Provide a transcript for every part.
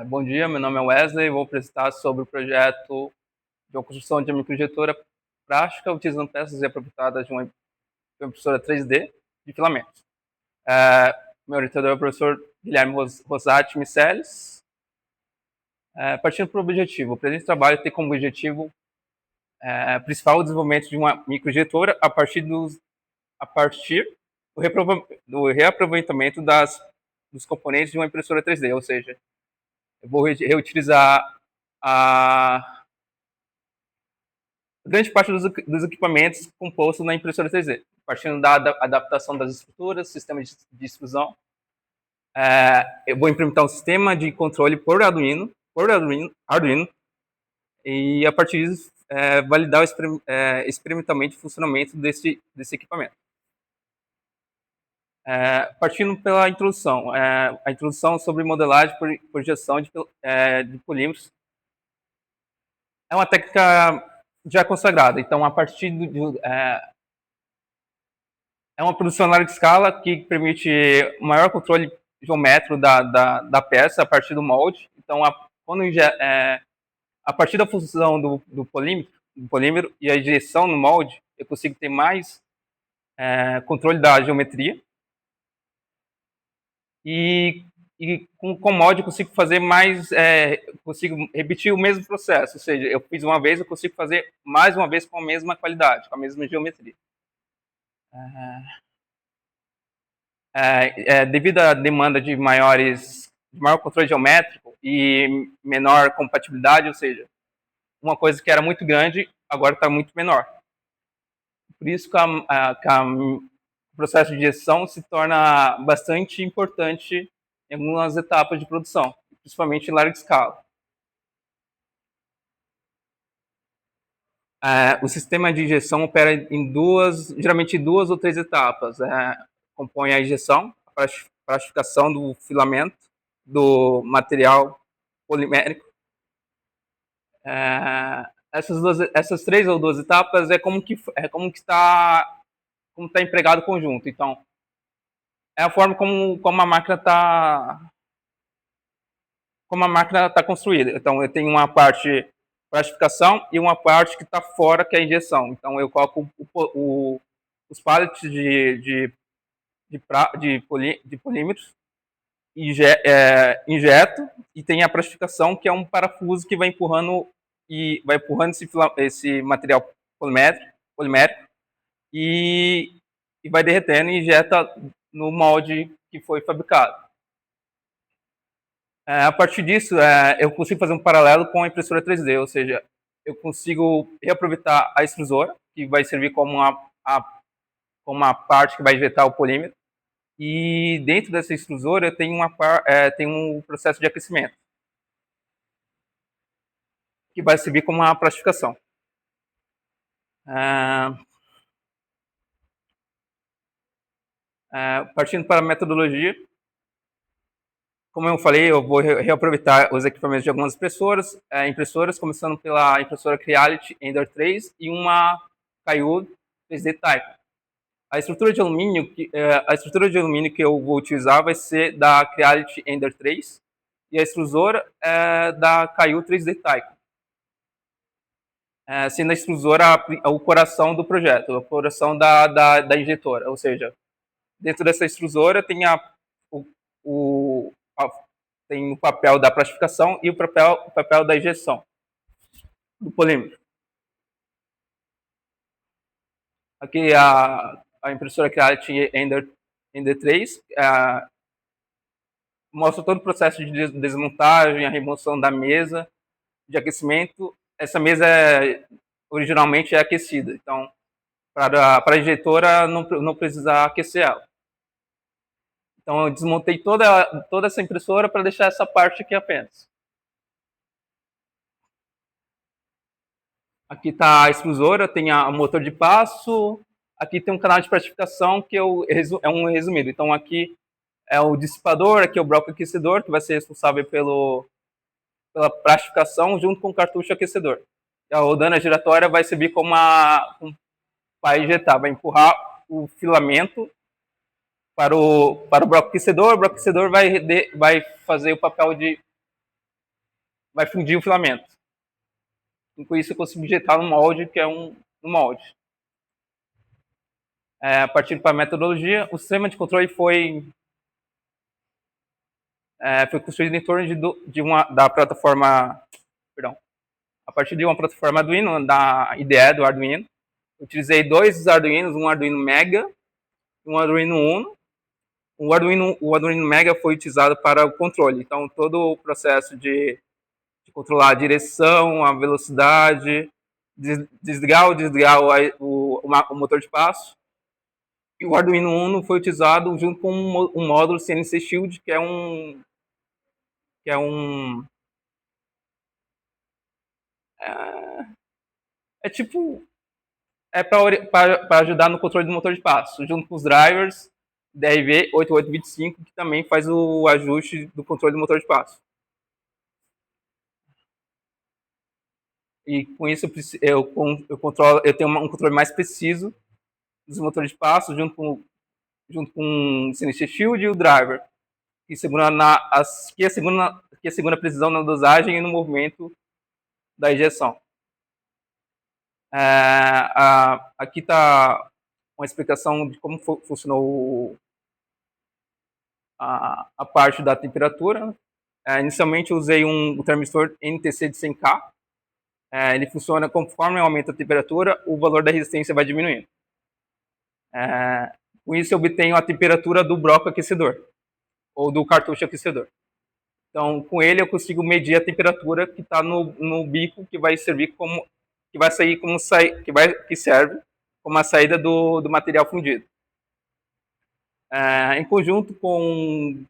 Bom dia, meu nome é Wesley e vou apresentar sobre o projeto de uma construção de uma microinjetora prática utilizando peças reaproveitadas de uma impressora 3D de filamentos. Meu orientador é o professor Guilherme Rosati Miceles. Partindo para o objetivo, o presente trabalho tem como objetivo principal o desenvolvimento de uma microinjetora a partir do reaproveitamento dos componentes de uma impressora 3D, ou seja, eu vou reutilizar a grande parte dos equipamentos compostos na impressora 3D, partindo da adaptação das estruturas, sistema de extrusão. Eu vou implementar um sistema de controle por Arduino e a partir disso validar experimentalmente o funcionamento desse equipamento. Partindo pela introdução, a introdução sobre modelagem por projeção de polímeros é uma técnica já consagrada. Então, a partir é uma produção a larga escala que permite maior controle geométrico da peça a partir do molde. Então, a partir da fusão do polímero e a injeção no molde, eu consigo ter mais controle da geometria. E com o molde eu consigo fazer mais, consigo repetir o mesmo processo, ou seja, eu fiz uma vez, eu consigo fazer mais uma vez com a mesma qualidade, com a mesma geometria. Devido à demanda de maior controle geométrico e menor compatibilidade, ou seja, uma coisa que era muito grande, agora está muito menor. Por isso que o processo de injeção se torna bastante importante em algumas etapas de produção, principalmente em larga escala. O sistema de injeção opera geralmente em duas ou três etapas. Compõe a injeção, a plastificação do filamento, do material polimérico. Essas três ou duas etapas é como está empregado o conjunto. Então, é a forma como a máquina está construída. Então, eu tenho uma parte plastificação e uma parte que está fora, que é a injeção. Então, eu coloco os pallets de polímeros, injeto, e tem a plastificação, que é um parafuso que vai empurrando esse material polimérico e vai derretendo e injeta no molde que foi fabricado. A partir disso, eu consigo fazer um paralelo com a impressora 3D, ou seja, eu consigo reaproveitar a extrusora, que vai servir como uma parte que vai injetar o polímero, e dentro dessa extrusora eu tenho um processo de aquecimento, que vai servir como uma plastificação. Partindo para a metodologia, como eu falei, eu vou reaproveitar os equipamentos de algumas impressoras, começando pela impressora Creality Ender 3 e uma Kaiyo 3D Type. A estrutura de alumínio que eu vou utilizar vai ser da Creality Ender 3 e a extrusora da Kaiyo 3D Type. Sendo a extrusora o coração do projeto, o coração da injetora, ou seja, dentro dessa extrusora tem tem o papel da plastificação e o papel da injeção do polímero. Aqui a impressora Creality Ender 3 mostra todo o processo de desmontagem, a remoção da mesa de aquecimento. Essa mesa originalmente é aquecida, então para a injetora não precisa aquecer ela. Então eu desmontei toda essa impressora para deixar essa parte aqui apenas. Aqui está a extrusora, tem o motor de passo, aqui tem um canal de plastificação que é um resumido. Então aqui é o dissipador, aqui é o bloco aquecedor, que vai ser responsável pela plastificação junto com o cartucho aquecedor. E a rodana giratória vai servir como vai injetar, vai empurrar o filamento para o bloco aquecedor vai fazer o papel de vai fundir o filamento. E com isso eu consigo injetar no molde, que é um molde. A partir da metodologia, o sistema de controle foi construído em torno da plataforma, perdão, a partir de uma plataforma Arduino, da IDE do Arduino. Eu utilizei 2 Arduinos, um Arduino Mega e um Arduino Uno. O Arduino Mega foi utilizado para o controle, então todo o processo de controlar a direção, a velocidade, desligar ou desligar o motor de passo. E o Arduino Uno foi utilizado junto com um módulo CNC Shield, que é para ajudar no controle do motor de passo, junto com os drivers DRV8825, que também faz o ajuste do controle do motor de passo. E com isso eu tenho um controle mais preciso dos motores de passo, junto com o CNC Shield e o driver, que segura a precisão na dosagem e no movimento da injeção. Aqui está uma explicação de como funcionou a parte da temperatura. Inicialmente eu usei um termistor NTC de 100K. Ele funciona conforme aumenta a temperatura, o valor da resistência vai diminuindo. Com isso eu obtenho a temperatura do bloco aquecedor, ou do cartucho aquecedor. Então, com ele eu consigo medir a temperatura que está no bico, que vai servir como que serve como a saída do material fundido. Em conjunto com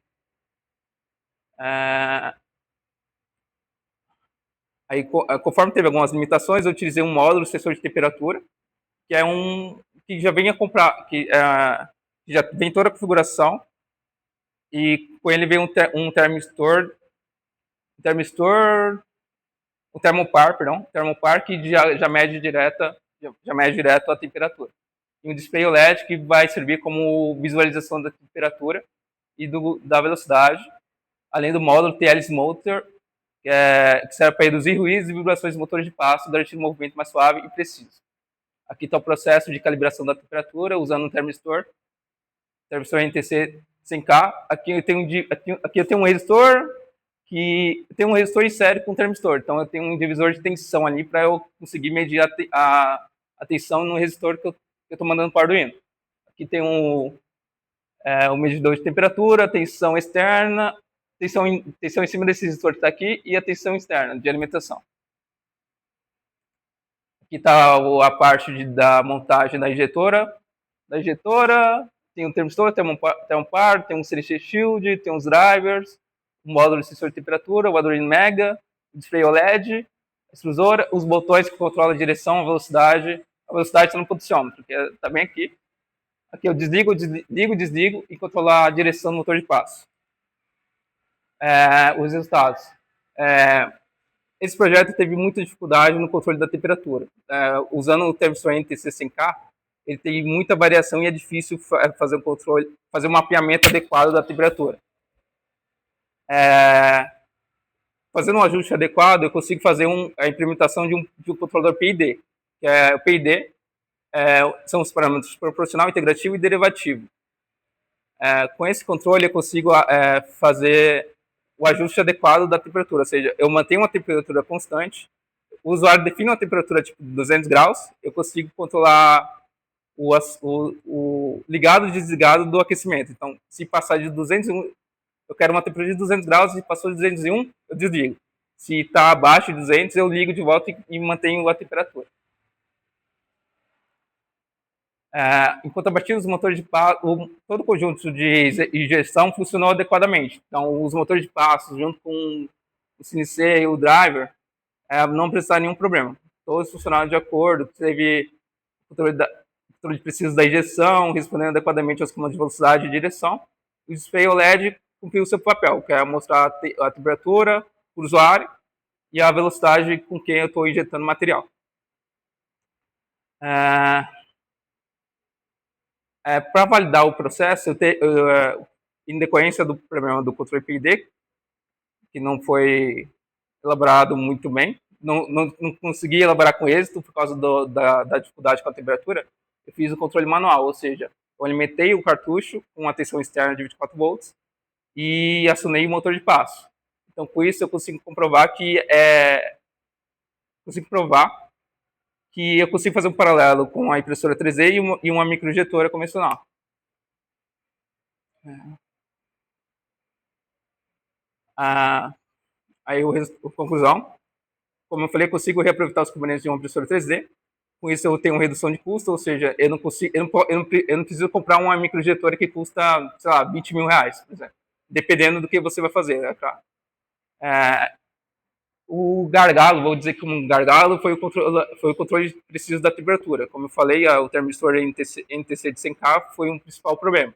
conforme teve algumas limitações, eu utilizei um módulo sensor de temperatura, que já vem que já vem toda a configuração, e com ele vem um termistor, termopar que já mede direto a temperatura. E um display OLED que vai servir como visualização da temperatura e da velocidade, além do módulo TLS Motor, que serve para reduzir ruídos e vibrações dos motores de passo, garantindo um movimento mais suave e preciso. Aqui está o processo de calibração da temperatura, usando um termistor NTC 100K. Aqui eu tenho um resistor, que tem um resistor em série com termistor. Então eu tenho um divisor de tensão ali para eu conseguir medir a tensão no resistor que eu estou mandando para o Arduino. Aqui tem o medidor de temperatura, tensão externa, tensão em cima desse resistor que está aqui e a tensão externa de alimentação. Aqui está a parte da montagem da injetora. Tem um termistor, tem um par, tem um CNC Shield, tem uns drivers, um módulo de sensor de temperatura, o Arduino Mega, o display OLED, a extrusora, os botões que controlam a direção, a velocidade está no potenciômetro, que está bem aqui. Aqui eu desligo e controlar a direção do motor de passo. Os resultados. Esse projeto teve muita dificuldade no controle da temperatura. Usando o termistor NTC 100K, ele tem muita variação e é difícil fazer um mapeamento adequado da temperatura. Fazendo um ajuste adequado, eu consigo fazer a implementação de um controlador PID. O PID são os parâmetros proporcional, integrativo e derivativo. Com esse controle, eu consigo fazer o ajuste adequado da temperatura, ou seja, eu mantenho uma temperatura constante, o usuário define uma temperatura tipo 200 graus, eu consigo controlar o ligado e desligado do aquecimento. Então, se passar de 201, eu quero uma temperatura de 200 graus, se passou de 201, eu desligo. Se está abaixo de 200, eu ligo de volta e mantenho a temperatura. Em contrapartida, os motores de passo, todo o conjunto de injeção funcionou adequadamente. Então, os motores de passo, junto com o CNC e o driver, não precisaram nenhum problema. Todos funcionaram de acordo, teve controle preciso da injeção, respondendo adequadamente aos comandos de velocidade e direção. O display OLED cumpriu o seu papel, que é mostrar a temperatura para o usuário e a velocidade com que eu estou injetando material. Para validar o processo, em decorrência do problema do controle PID, que não foi elaborado muito bem. Não consegui elaborar com êxito por causa da dificuldade com a temperatura. Eu fiz o controle manual, ou seja, eu alimentei o cartucho com uma tensão externa de 24 volts e acionei o motor de passo. Então, com isso, eu consigo comprovar que eu consigo fazer um paralelo com a impressora 3D e uma microinjetora convencional. Aí, a conclusão, como eu falei, eu consigo reaproveitar os componentes de uma impressora 3D. Com isso, eu tenho uma redução de custo, ou seja, eu não preciso comprar uma microinjetora que custa, sei lá, 20 mil reais, por exemplo, dependendo do que você vai fazer, é claro. O gargalo, vou dizer que um gargalo foi o controle preciso da temperatura. Como eu falei, o termistor NTC de 100K foi um principal problema.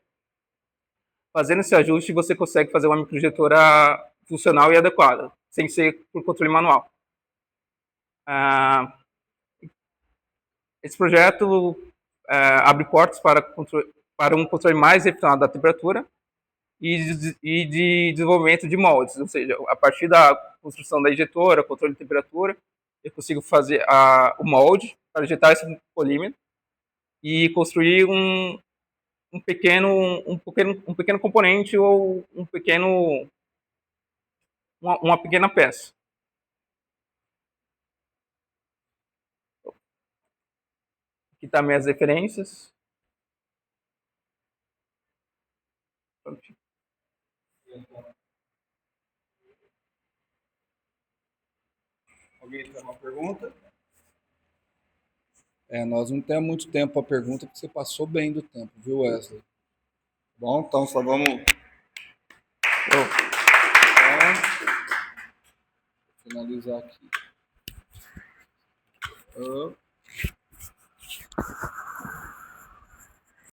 Fazendo esse ajuste, você consegue fazer uma microinjetora funcional e adequada, sem ser por controle manual. Esse projeto abre portas para um controle mais refinado da temperatura e de desenvolvimento de moldes, ou seja, a partir da construção da injetora, controle de temperatura, eu consigo fazer o molde para injetar esse polímero e construir um pequeno componente ou uma pequena peça. Aqui estão minhas referências. Alguém tem uma pergunta? Nós não temos muito tempo para pergunta, porque você passou bem do tempo, viu, Wesley? Bom, então só vamos finalizar aqui.